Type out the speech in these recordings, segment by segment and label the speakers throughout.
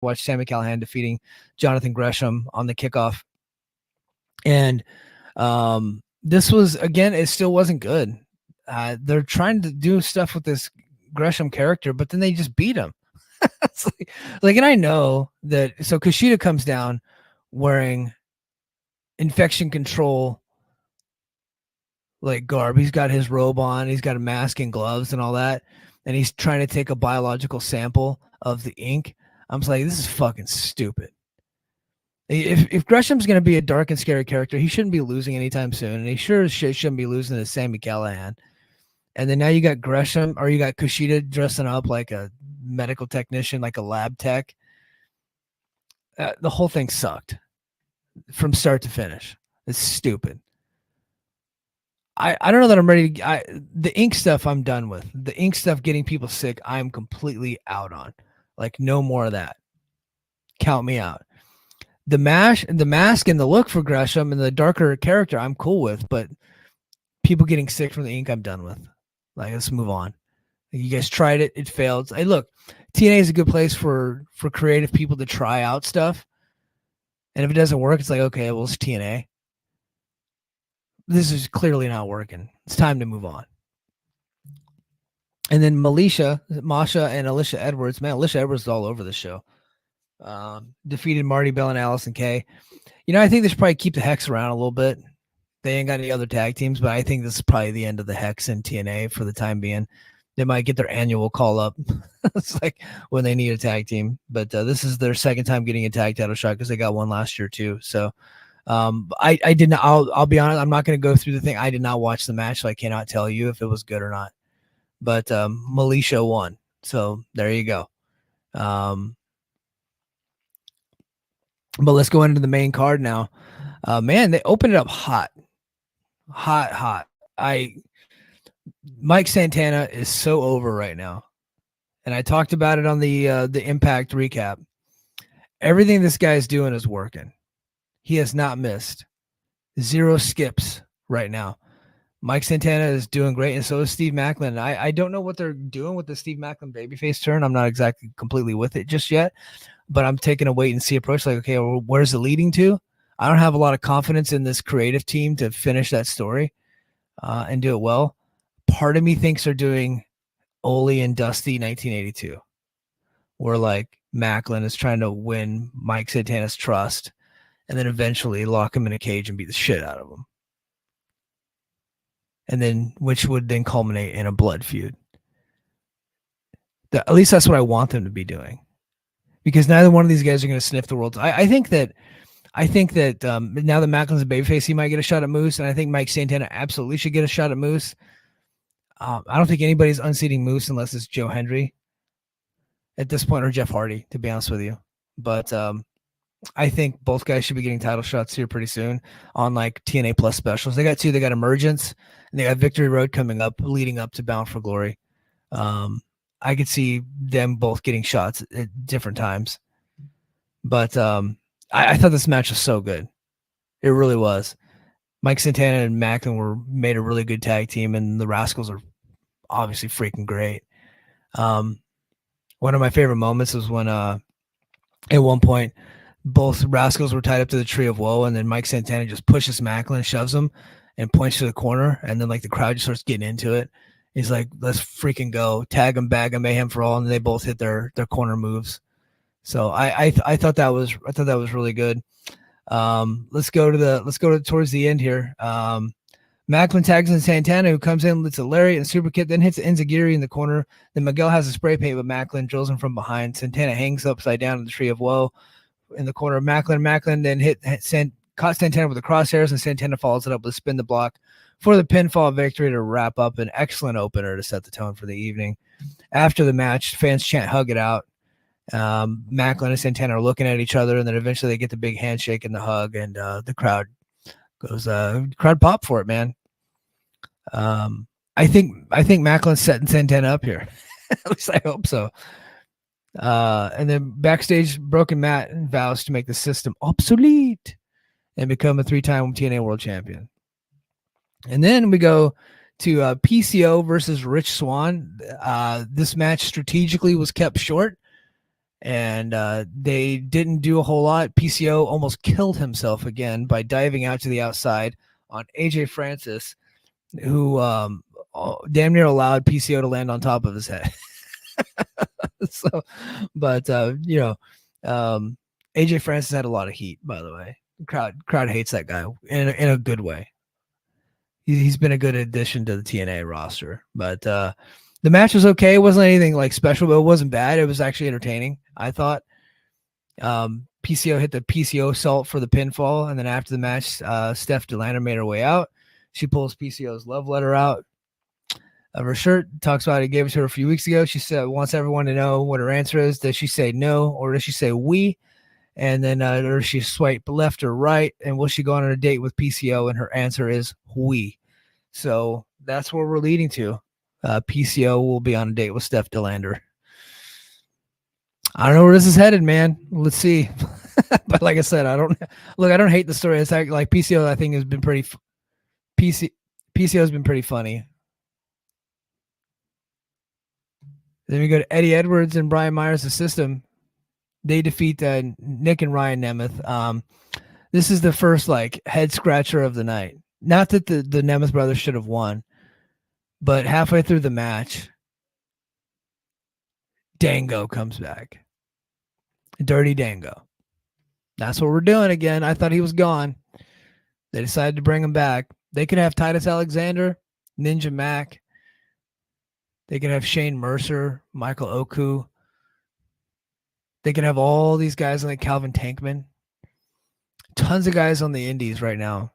Speaker 1: watched Sami Callihan defeating Jonathan Gresham on the kickoff. And this was, again, it still wasn't good. They're trying to do stuff with this Gresham character, but then they just beat him. It's like, and I know that. So Kushida comes down wearing infection control like garb. He's got his robe on, he's got a mask and gloves and all that, and he's trying to take a biological sample of the ink. I'm just like, this is fucking stupid. If Gresham's going to be a dark and scary character, he shouldn't be losing anytime soon, and he sure as shit shouldn't be losing to Sami Callihan. And then now you got Gresham, or you got Kushida dressing up like a medical technician, like a lab tech. The whole thing sucked from start to finish. It's stupid. I don't know that I'm ready to. The ink stuff I'm done with. The ink stuff getting people sick, I'm completely out on. Like, no more of that. Count me out. The mask and the look for Gresham and the darker character, I'm cool with, but people getting sick from the ink, I'm done with. Like, let's move on. You guys tried it, it failed. Hey, look, TNA is a good place for creative people to try out stuff. And if it doesn't work, it's like, okay, well, it's TNA. This is clearly not working. It's time to move on. And then Masha and Alicia Edwards. Man, Alicia Edwards is all over the show. Defeated Marty Bell and Allison Kay. You know, I think they should probably keep the Hex around a little bit. They ain't got any other tag teams, but I think this is probably the end of the Hex in TNA for the time being. They might get their annual call up. It's like when they need a tag team. But this is their second time getting a tag title shot because they got one last year too. So I did not. I'll be honest. I'm not going to go through the thing. I did not watch the match, so I cannot tell you if it was good or not. But Militia won, so there you go. But let's go into the main card now. Man, they opened it up hot. Mike Santana is so over right now, and I talked about it on the Impact recap. Everything this guy's doing is working. He has not missed. 0 skips right now. Mike Santana is doing great, and so is Steve Maclin. I don't know what they're doing with the Steve Maclin babyface turn. I'm not exactly completely with it just yet, but I'm taking a wait-and-see approach. Like, okay, well, where's it leading to? I don't have a lot of confidence in this creative team to finish that story and do it well. Part of me thinks they're doing Ole and Dusty 1982, where like Maclin is trying to win Mike Santana's trust and then eventually lock him in a cage and beat the shit out of him. And then, which would then culminate in a blood feud. At least that's what I want them to be doing, because neither one of these guys are going to sniff the world. I think that now that Macklin's a babyface, he might get a shot at Moose, and I think Mike Santana absolutely should get a shot at Moose. I don't think anybody's unseating Moose unless it's Joe Hendry at this point, or Jeff Hardy, to be honest with you. But I think both guys should be getting title shots here pretty soon on like TNA Plus specials. They got 2. They got Emergence, and they got Victory Road coming up, leading up to Bound for Glory. I could see them both getting shots at different times. But I thought this match was so good. It really was. Mike Santana and Maclin made a really good tag team, and the Rascals are obviously freaking great. One of my favorite moments was when at one point both Rascals were tied up to the Tree of Woe, and then Mike Santana just pushes Maclin, shoves him, and points to the corner, and then like the crowd just starts getting into it. He's like, let's freaking go. Tag him, bag him, mayhem for all, and they both hit their corner moves. So I thought that was really good. Let's go to towards the end here. Maclin tags in Santana, who comes in, lets a lariat and super kick, then hits Enziguri in the corner. Then Miguel has a spray paint, but Maclin drills him from behind. Santana hangs upside down in the Tree of Woe in the corner of Maclin. Maclin then caught Santana with the crosshairs, and Santana follows it up with a spin the block for the pinfall victory to wrap up an excellent opener to set the tone for the evening. After the match, fans chant "Hug It Out." Maclin and Santana are looking at each other, and then eventually they get the big handshake and the hug, and the crowd goes crowd pop for it, man. I think Macklin's setting Santana up here. At least I hope so. And then backstage, Broken Matt vows to make the system obsolete and become a 3-time TNA World Champion. And then we go to PCO versus Rich Swann. This match strategically was kept short. and they didn't do a whole lot. PCO almost killed himself again by diving out to the outside on AJ Francis, who damn near allowed PCO to land on top of his head. So, but AJ Francis had a lot of heat, by the way. Crowd hates that guy in a good way. He's been a good addition to the TNA roster, but the match was okay. It wasn't anything like special, but it wasn't bad. It was actually entertaining, I thought. PCO hit the PCO salt for the pinfall, and then after the match, Steph DeLander made her way out. She pulls PCO's love letter out of her shirt, talks about it, gave it to her a few weeks ago. She said wants everyone to know what her answer is. Does she say no, or does she say we? And then or she swipe left or right, and will she go on a date with PCO? And her answer is we. So that's where we're leading to. PCO will be on a date with Steph DeLander. I don't know where this is headed, man. Let's see. But like I said, I don't hate the story. It's like PCO, I think, has been pretty PCO has been pretty funny. Then we go to Eddie Edwards and Brian Myers, the System. They defeat Nick and Ryan Nemeth. This is the first like head scratcher of the night. Not that the Nemeth brothers should have won, but halfway through the match, Dango comes back. Dirty Dango. That's what we're doing again. I thought he was gone. They decided to bring him back. They could have Titus Alexander, Ninja Mac. They could have Shane Mercer, Michael Oku. They could have all these guys like Calvin Tankman. Tons of guys on the indies right now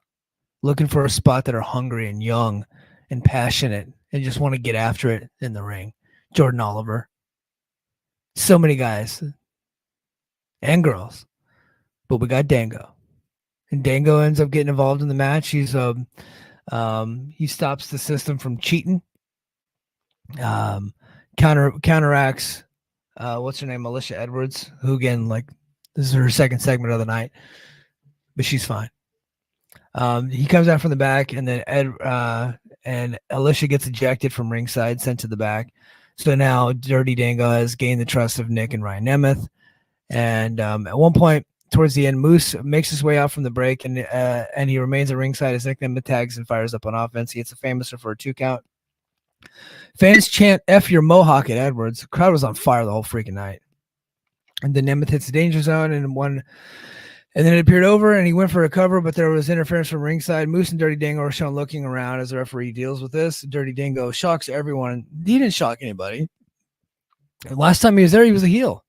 Speaker 1: looking for a spot that are hungry and young and passionate and just want to get after it in the ring. Jordan Oliver. So many guys and girls. But we got Dango. And Dango ends up getting involved in the match. He stops the System from cheating. Counteracts what's her name? Alicia Edwards, who again, like, this is her second segment of the night, but she's fine. He comes out from the back, and then and Alicia gets ejected from ringside, sent to the back. So now Dirty Dango has gained the trust of Nick and Ryan Nemeth. And at one point towards the end, Moose makes his way out from the break, and he remains at ringside as Nick Nemeth tags and fires up on offense. He hits a Famouser for a 2 count. Fans chant F your Mohawk at Edwards. The crowd was on fire the whole freaking night. And then Nemeth hits the danger zone and then it appeared over and he went for a cover, but there was interference from ringside. Moose and Dirty Dango are shown looking around as the referee deals with this. Dirty Dango shocks everyone. He didn't shock anybody. Last time he was there, he was a heel.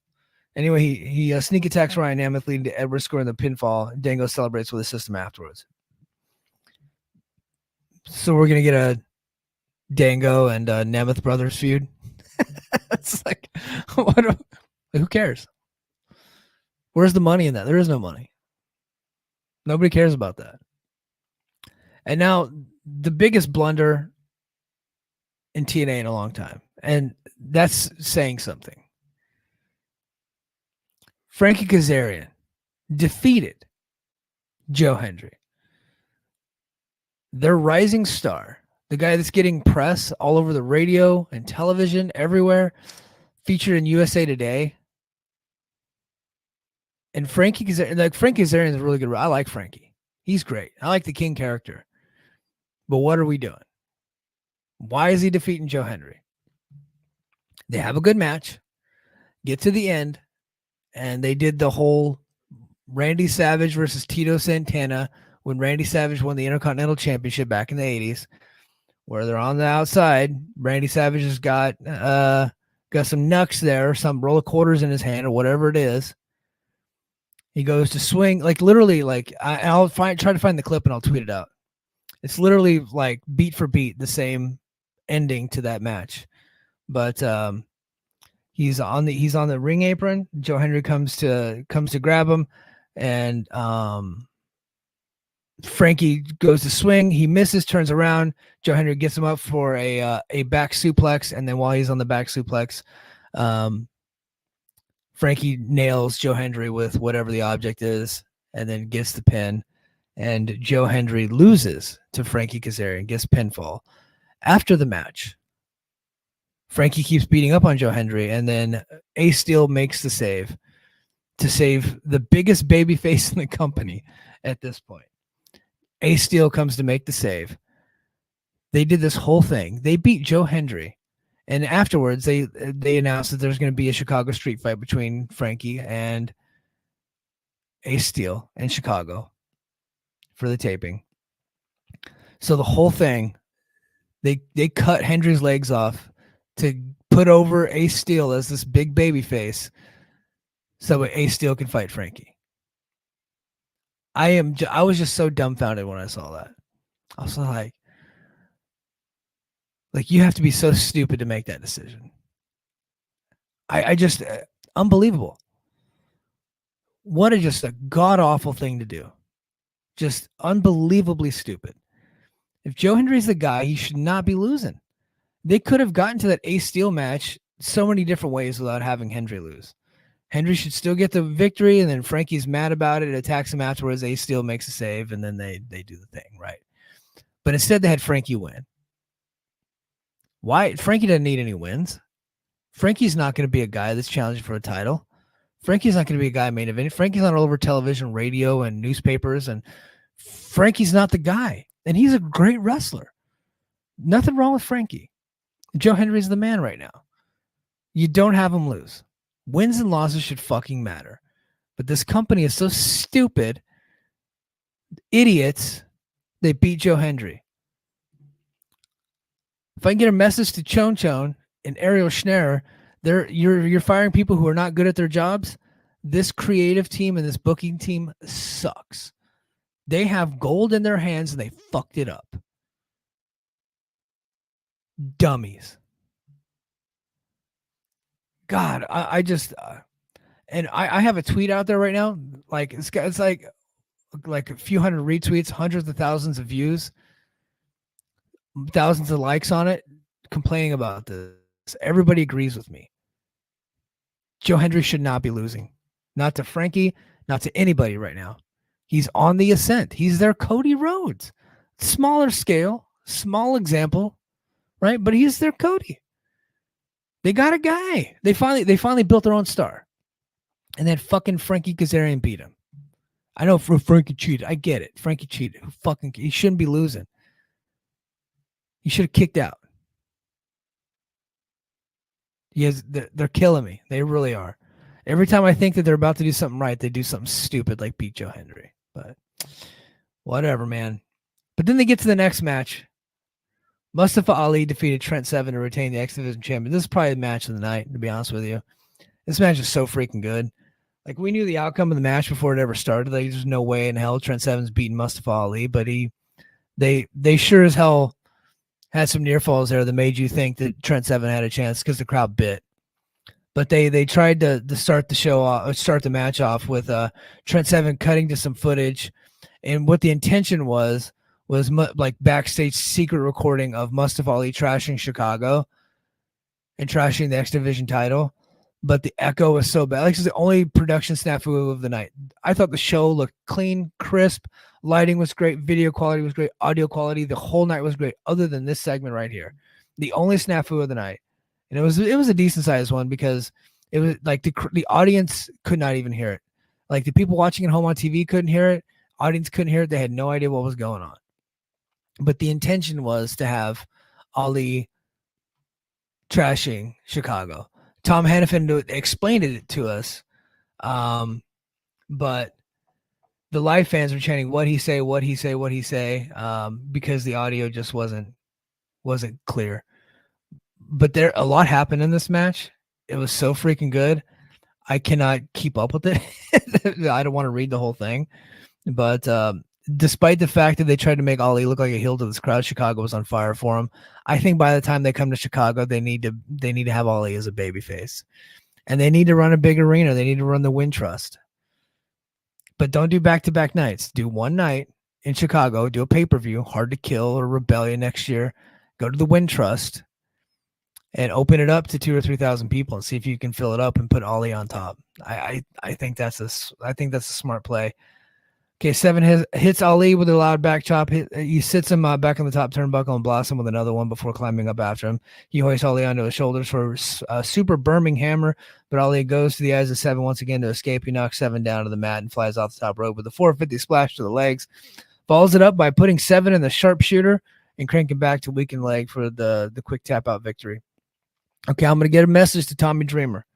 Speaker 1: Anyway, he sneak attacks Ryan Nemeth, leading to Edwards scoring the pinfall. Dango celebrates with the System afterwards. So we're going to get a Dango and Nemeth brothers feud. It's like, who cares? Where's the money in that? There is no money. Nobody cares about that. And now the biggest blunder in TNA in a long time, and that's saying something. Frankie Kazarian defeated Joe Hendry, their rising star. The guy that's getting press all over the radio and television everywhere, featured in USA Today. And Frankie Kazarian is a really good. I like Frankie. He's great. I like the King character. But what are we doing? Why is he defeating Joe Hendry? They have a good match, get to the end, and they did the whole Randy Savage versus Tito Santana when Randy Savage won the Intercontinental Championship back in the 80s. Where they're on the outside, Randy Savage has got some knucks there, some roll of quarters in his hand or whatever it is. He goes to swing, like literally, like I'll try to find the clip and I'll tweet it out. It's literally like beat for beat the same ending to that match, but he's on the ring apron. Joe Hendry comes to grab him, and Frankie goes to swing. He misses, turns around. Joe Hendry gets him up for a back suplex, and then while he's on the back suplex, Frankie nails Joe Hendry with whatever the object is, and then gets the pin. And Joe Hendry loses to Frankie Kazarian, gets pinfall. After the match, Frankie keeps beating up on Joe Hendry, and then Ace Steel makes the save to save the biggest baby face in the company at this point. Ace Steel comes to make the save. They did this whole thing. They beat Joe Hendry, and afterwards they announced that there's going to be a Chicago street fight between Frankie and Ace Steel in Chicago for the taping. So the whole thing, they cut Hendry's legs off to put over Ace Steel as this big baby face so Ace Steel can fight Frankie. I was just so dumbfounded when I saw that. I was like you have to be so stupid to make that decision. I just unbelievable. What just a god awful thing to do. Just unbelievably stupid. If Joe Hendry's the guy, he should not be losing. They could have gotten to that Ace Steel match so many different ways without having Hendry lose. Hendry should still get the victory, and then Frankie's mad about it, attacks him afterwards, Ace Steel makes a save, and then they do the thing, right? But instead they had Frankie win. Why? Frankie doesn't need any wins. Frankie's not going to be a guy that's challenging for a title. Frankie's not going to be a guy main event. Frankie's not all over television, radio, and newspapers, and Frankie's not the guy. And he's a great wrestler. Nothing wrong with Frankie. Joe Hendry's the man right now. You don't have him lose. Wins and losses should fucking matter. But this company is so stupid. Idiots. They beat Joe Hendry. If I can get a message to Chon Chon and Ariel Schneer, you're firing people who are not good at their jobs. This creative team and this booking team sucks. They have gold in their hands and they fucked it up. Dummies. God, I just and I have a tweet out there right now. Like it's like a few hundred retweets, hundreds of thousands of views, thousands of likes on it, complaining about this. Everybody agrees with me. Joe Hendry should not be losing. Not to Frankie, not to anybody right now. He's on the ascent. He's their Cody Rhodes. Smaller scale, small example, right? But he's their Cody. They got a guy. They finally built their own star. And then fucking Frankie Kazarian beat him. I know Frankie cheated. I get it. Frankie cheated. He shouldn't be losing. He should have kicked out. They're killing me. They really are. Every time I think that they're about to do something right, they do something stupid like beat Joe Hendry. But whatever, man. But then they get to the next match. Mustafa Ali defeated Trent Seven to retain the X Division champion. This is probably the match of the night, to be honest with you. This match is so freaking good. Like, we knew the outcome of the match before it ever started. Like, there's no way in hell Trent Seven's beating Mustafa Ali, but they sure as hell had some near falls there that made you think that Trent Seven had a chance because the crowd bit. But they tried to start the show off, start the match off with Trent Seven cutting to some footage, and what the intention was like backstage secret recording of Mustafa Ali trashing Chicago and trashing the X Division title. But the echo was so bad. Like, this is the only production snafu of the night. I thought the show looked clean, crisp. Lighting was great. Video quality was great. Audio quality. The whole night was great, other than this segment right here. The only snafu of the night. And it was a decent sized one because it was like the audience could not even hear it. Like, the people watching at home on TV couldn't hear it. Audience couldn't hear it. They had no idea what was going on. But the intention was to have Ali trashing Chicago. Tom Hannafin explained it to us, but the live fans were chanting, "What he say? What he say? What he say?" Because the audio just wasn't clear. But a lot happened in this match. It was so freaking good. I cannot keep up with it. I don't want to read the whole thing, but despite the fact that they tried to make Ali look like a heel to this crowd, Chicago was on fire for him. I think by the time they come to Chicago, they need to have Ali as a babyface, and they need to run a big arena. They need to run the Win Trust, but don't do back-to-back nights. Do one night in Chicago. Do a pay-per-view, Hard to Kill or Rebellion next year. Go to the Win Trust and open it up to 2,000 or 3,000 people and see if you can fill it up and put Ali on top. I think that's a smart play. Okay, 7 hits Ali with a loud back chop. He sits him back on the top turnbuckle and blasts him with another one before climbing up after him. He hoists Ali onto his shoulders for a super Birmingham hammer, but Ali goes to the eyes of 7 once again to escape. He knocks 7 down to the mat and flies off the top rope with a 450 splash to the legs. Follows it up by putting 7 in the sharpshooter and cranking back to weakened leg for the quick tap out victory. Okay, I'm going to get a message to Tommy Dreamer.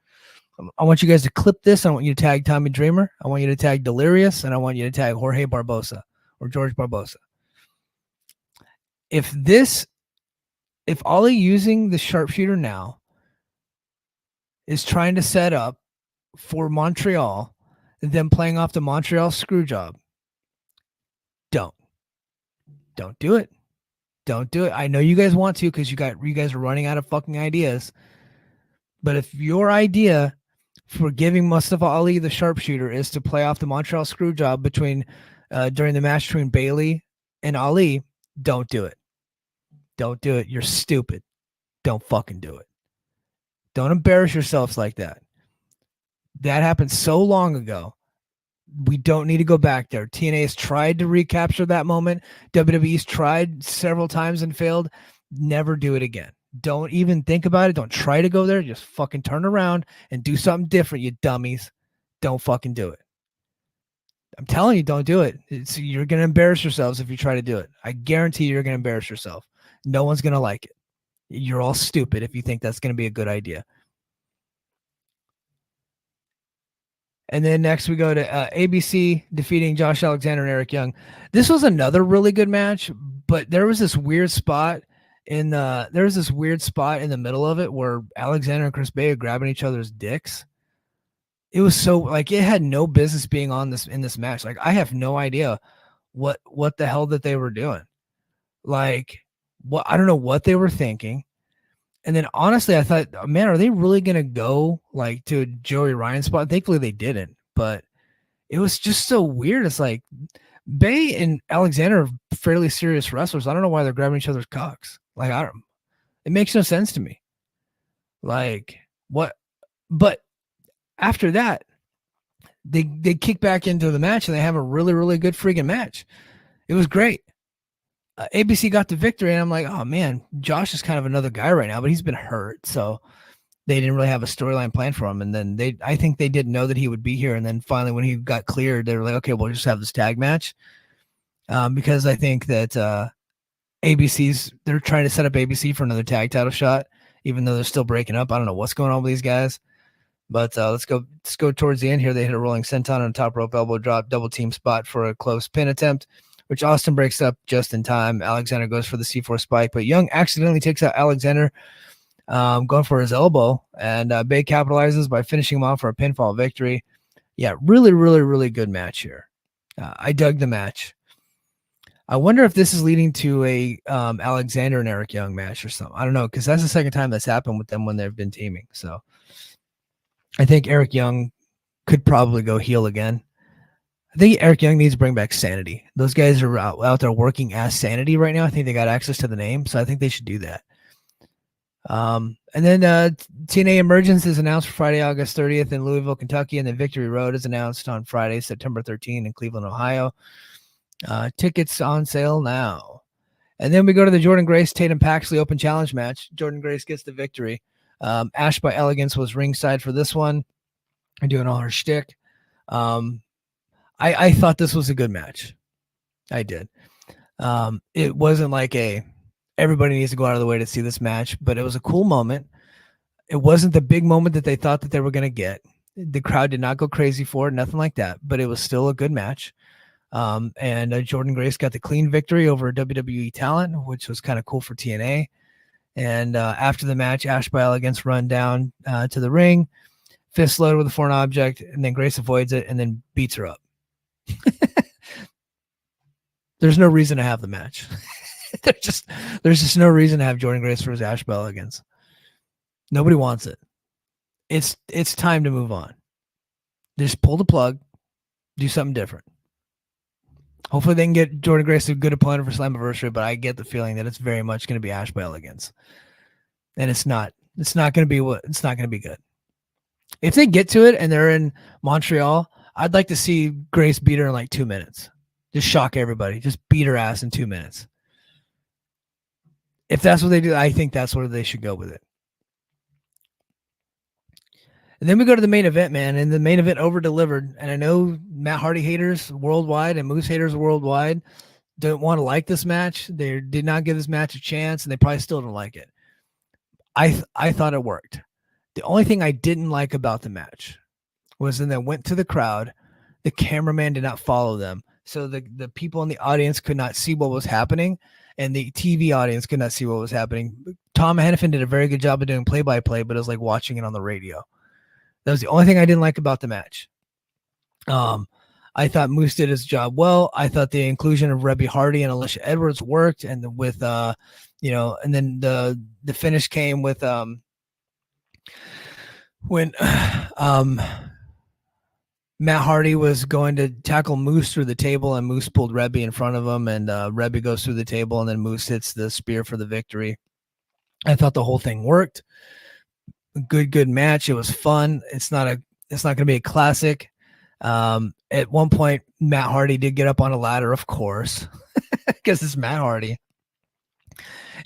Speaker 1: I want you guys to clip this. I want you to tag Tommy Dreamer. I want you to tag Delirious, and I want you to tag Jorge Barbosa or George Barbosa. If Ali using the sharpshooter now is trying to set up for Montreal, them playing off the Montreal screw job, don't do it. Don't do it. I know you guys want to because you guys are running out of fucking ideas. But if your idea for giving Mustafa Ali the sharpshooter is to play off the Montreal screw job during the match between Bailey and Ali, don't do it. Don't do it. You're stupid. Don't fucking do it. Don't embarrass yourselves like that. That happened so long ago. We don't need to go back there. TNA has tried to recapture that moment. WWE's tried several times and failed. Never do it again. Don't even think about it. Don't try to go there. Just fucking turn around and do something different, you dummies. Don't fucking do it. I'm telling you, don't do it. You're going to embarrass yourselves if you try to do it. I guarantee you're going to embarrass yourself. No one's going to like it. You're all stupid if you think that's going to be a good idea. And then next we go to ABC defeating Josh Alexander and Eric Young. This was another really good match, but there was this weird spot in the middle of it where Alexander and Chris Bay are grabbing each other's dicks. It was so like it had no business being in this match. Like I have no idea what the hell that they were doing. Like I don't know what they were thinking. And then honestly, I thought, man, are they really gonna go like to a Joey Ryan spot? Thankfully they didn't, but it was just so weird. It's like Bay and Alexander are fairly serious wrestlers. I don't know why they're grabbing each other's cocks. Like it makes no sense to me. Like what? But after that, they kick back into the match and they have a really, really good freaking match. It was great. ABC got the victory, and I'm like, oh man, Josh is kind of another guy right now, but he's been hurt, so they didn't really have a storyline planned for him. And then I think they didn't know that he would be here. And then finally, when he got cleared, they were like, okay, we'll just have this tag match, because I think that they're trying to set up ABC for another tag title shot, even though they're still breaking up. I don't know what's going on with these guys, but let's go towards the end here. They hit a rolling senton on a top rope elbow drop, double team spot for a close pin attempt, which Austin breaks up just in time. Alexander goes for the C4 spike, but Young accidentally takes out Alexander, going for his elbow, and Bay capitalizes by finishing him off for a pinfall victory. Yeah, really, really, really good match here. I dug the match. I wonder if this is leading to a Alexander and Eric Young match or something. I don't know, because that's the second time that's happened with them when they've been teaming. So I think Eric Young could probably go heel again. I think Eric Young needs to bring back Sanity. Those guys are out there working as Sanity right now. I think they got access to the name, so I think they should do that. And then TNA Emergence is announced for Friday, August 30th in Louisville, Kentucky, and then Victory Road is announced on Friday, September 13th in Cleveland, Ohio. Tickets on sale now. And then we go to the Jordan Grace Tatum Paxley Open Challenge match. Jordan Grace gets the victory. Ash by Elegance was ringside for this one, and doing all her shtick. I thought this was a good match. I did. It wasn't like everybody needs to go out of the way to see this match, but it was a cool moment. It wasn't the big moment that they thought that they were going to get. The crowd did not go crazy for it, nothing like that, but it was still a good match. And Jordan Grace got the clean victory over a WWE talent, which was kind of cool for TNA. And after the match, Ash by Elegance run down to the ring, fist loaded with a foreign object, and then Grace avoids it and then beats her up. There's no reason to have the match. There's just no reason to have Jordan Grace versus Ash by Elegance. Nobody wants it. It's time to move on. Just pull the plug, do something different. Hopefully they can get Jordan Grace a good opponent for Slammiversary, but I get the feeling that it's very much going to be Ash by Elegance. And it's not going to be good. If they get to it and they're in Montreal, I'd like to see Grace beat her in like 2 minutes. Just shock everybody. Just beat her ass in 2 minutes. If that's what they do, I think that's where they should go with it. And then we go to the main event, man, and the main event over-delivered. And I know Matt Hardy haters worldwide and Moose haters worldwide don't want to like this match. They did not give this match a chance, and they probably still don't like it. I thought it worked. The only thing I didn't like about the match was when they went to the crowd, the cameraman did not follow them. So the people in the audience could not see what was happening, and the TV audience could not see what was happening. Tom Hannafin did a very good job of doing play-by-play, but it was like watching it on the radio. That was the only thing I didn't like about the match. I thought Moose did his job well. I thought the inclusion of Reby Hardy and Alicia Edwards worked, and with and then the finish came with when Matt Hardy was going to tackle Moose through the table, and Moose pulled Reby in front of him, and Reby goes through the table, and then Moose hits the spear for the victory. I thought the whole thing worked. Good match. It was fun. It's not going to be a classic. At one point, Matt Hardy did get up on a ladder, of course, because it's Matt Hardy.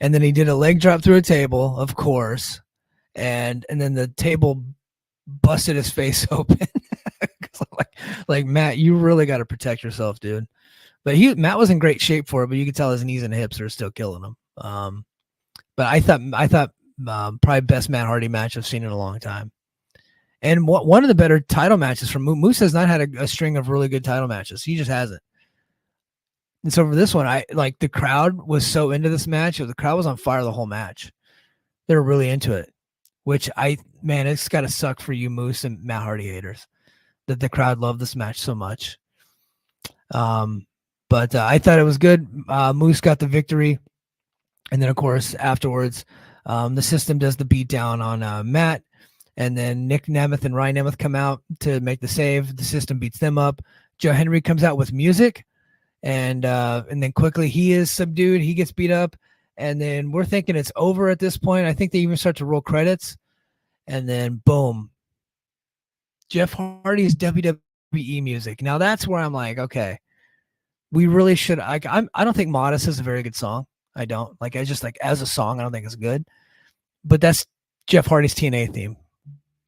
Speaker 1: And then he did a leg drop through a table, of course. And then the table busted his face open. like Matt, you really got to protect yourself, dude. But Matt was in great shape for it, but you could tell his knees and hips are still killing him. But I thought probably best Matt Hardy match I've seen in a long time. And one of the better title matches from Moose has not had a string of really good title matches. He just hasn't. And so for this one, I like the crowd was so into this match. The crowd was on fire the whole match. They were really into it, which it's got to suck for you Moose and Matt Hardy haters that the crowd loved this match so much. But I thought it was good. Moose got the victory. And then, of course, afterwards, the system does the beat down on Matt. And then Nick Nemeth and Ryan Nemeth come out to make the save. The system beats them up. Joe Henry comes out with music. And then quickly he is subdued. He gets beat up. And then we're thinking it's over at this point. I think they even start to roll credits. And then, boom. Jeff Hardy's WWE music. Now, that's where I'm like, okay. We really should. I don't think Modest is a very good song. I don't. Like, I just like as a song, I don't think it's good. But that's Jeff Hardy's TNA theme.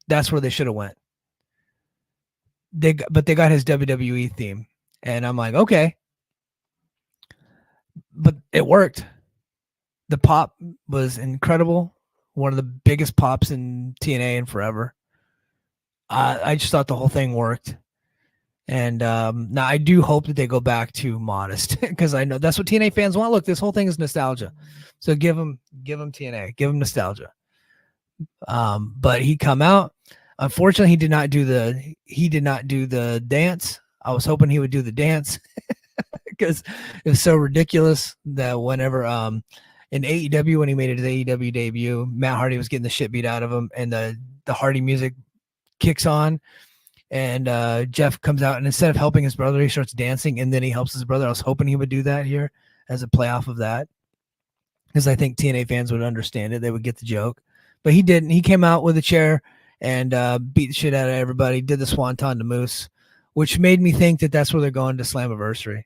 Speaker 1: That's where they should have went. But they got his WWE theme. And I'm like, okay. But it worked. The pop was incredible. One of the biggest pops in TNA in forever. I just thought the whole thing worked. And now I do hope that they go back to Modest because I know that's what TNA fans want. Look, this whole thing is nostalgia. So give them TNA, give them nostalgia. But he come out. Unfortunately, he did not do the dance. I was hoping he would do the dance because it was so ridiculous that whenever in AEW when he made his AEW debut, Matt Hardy was getting the shit beat out of him, and the Hardy music kicks on, and Jeff comes out, and instead of helping his brother, he starts dancing, and then he helps his brother. I was hoping he would do that here as a playoff of that, because I think TNA fans would understand it. They would get the joke. But he didn't. He came out with a chair and beat the shit out of everybody, did the Swanton to Moose, which made me think that that's where they're going to Slammiversary.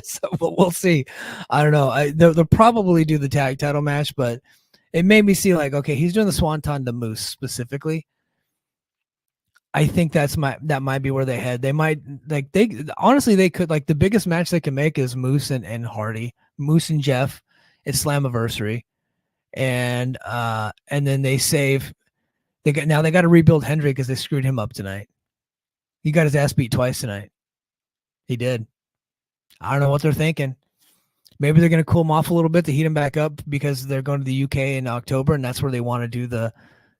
Speaker 1: So we'll see. I don't know. They'll probably do the tag title match, but it made me see like, okay, he's doing the Swanton to Moose specifically. I think that might be where they head. They might they could like the biggest match they can make is Moose and Hardy, Moose and Jeff at Slammiversary. And then they save. They got to rebuild Hendry because they screwed him up tonight. He got his ass beat twice tonight. He did. I don't know what they're thinking. Maybe they're going to cool him off a little bit to heat him back up because they're going to the UK in October, and that's where they want to do the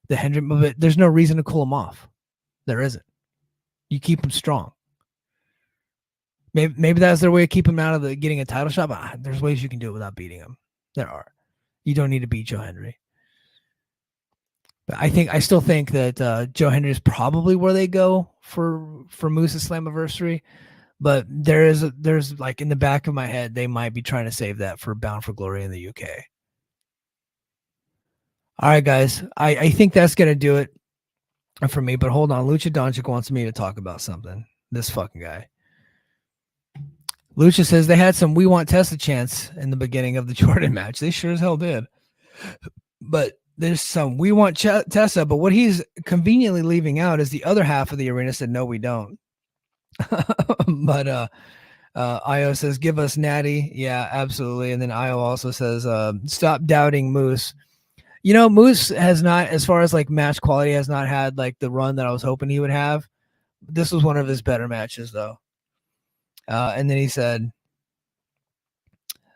Speaker 1: Hendry. But there's no reason to cool him off. There isn't. You keep him strong. Maybe that's their way to keep him out of getting a title shot. But there's ways you can do it without beating him. There are. You don't need to beat Joe Henry. But I still think that Joe Henry is probably where they go for Moose's Slammiversary. But there's like in the back of my head, they might be trying to save that for Bound for Glory in the UK. All right, guys. I think that's going to do it. for me. But hold on, Lucha Doncic wants me to talk about something. This fucking guy. Lucha says they had some "We Want Tessa" chants in the beginning of the Jordan match. They sure as hell did. But there's some "We Want Tessa," but what he's conveniently leaving out is the other half of the arena said, "No, we don't." But Io says, "Give us Natty." Yeah, absolutely. And then Io also says, "Stop doubting Moose." You know, Moose has not, as far as like match quality, has not had like the run that I was hoping he would have. This was one of his better matches, though. And then he said,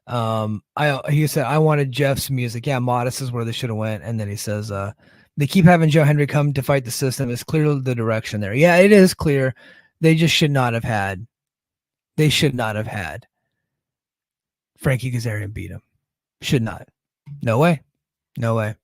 Speaker 1: he said, "I wanted Jeff's music." Yeah, Modest is where they should have went. And then he says, "They keep having Joe Hendry come to fight the system. It's clearly the direction there." Yeah, it is clear. They just should not have had. They should not have had Frankie Kazarian beat him. Should not. No way. No way.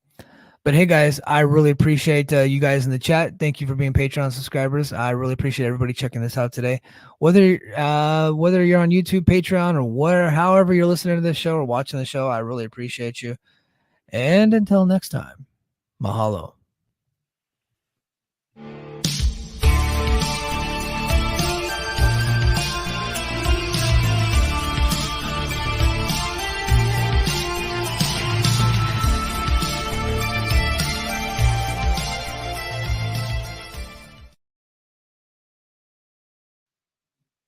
Speaker 1: But hey, guys, I really appreciate you guys in the chat. Thank you for being Patreon subscribers. I really appreciate everybody checking this out today. Whether you're on YouTube, Patreon, or however you're listening to this show or watching the show, I really appreciate you. And until next time, mahalo.